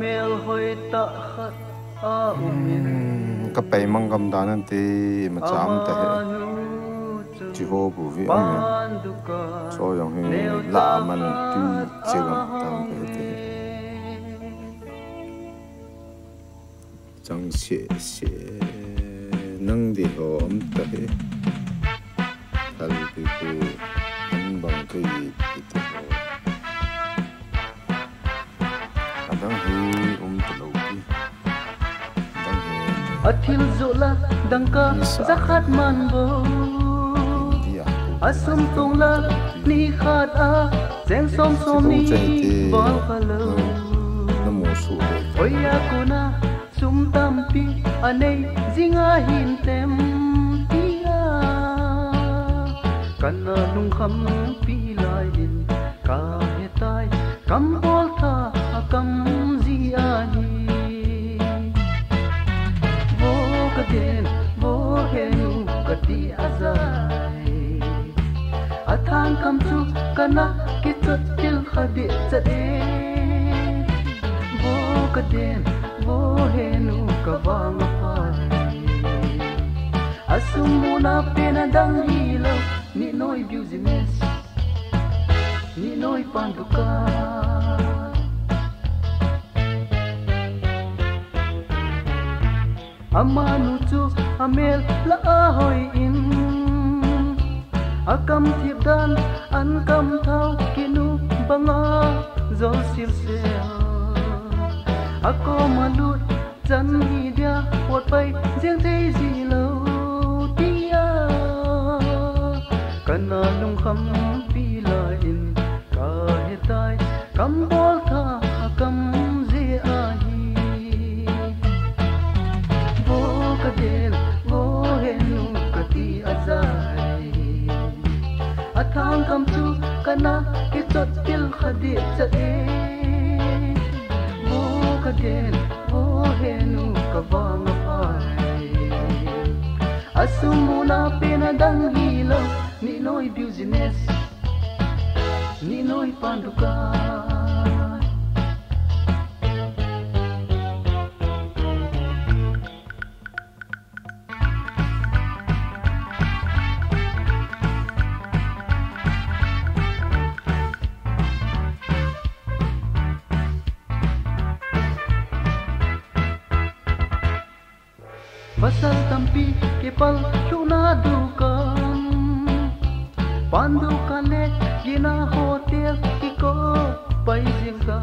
mel hoi ta khat a umin ka pe mang gam danan te ma cham ta he chi ho bu vi am so yong he la man tu chegam tam pe te chang xie xie nang di ho am ta he thal bi ku an bang ke yi ti ho adang hi ta lo ki dang he athil zola dangka zakhat man bo asum tung la ni khat a chen som som ni bol khalo na mo su oi ya kuna sum tam pi anei zinga hin tem tia kana nung kham pi lai in ka hetai kam bol tha kam zi a hi wo ka den wo henu ka ti azai athang kam chu kana ki chot til khadi chade wo ka den wo henu ka wang pai asumuna pena dang hilo ni noi business ni noi panduka amanu chu amel la ahoi in akam thiệp dan an kam thau kinu banga zol sil se ako malut chan hi dia pot pai riêng thế gì lâu tia kana nung kham pi la in ka hetai kam bol tha kam je a hi wo ka den wo henu ka ti azai athang kam chu kana ki chot til khadi chade wo ka den wo henu ka wang pai asumuna pena dang hilo ni noi business ni noi panduka pasal tampi kepal chuna dukan pandukan le gina hotel kiko pai jingka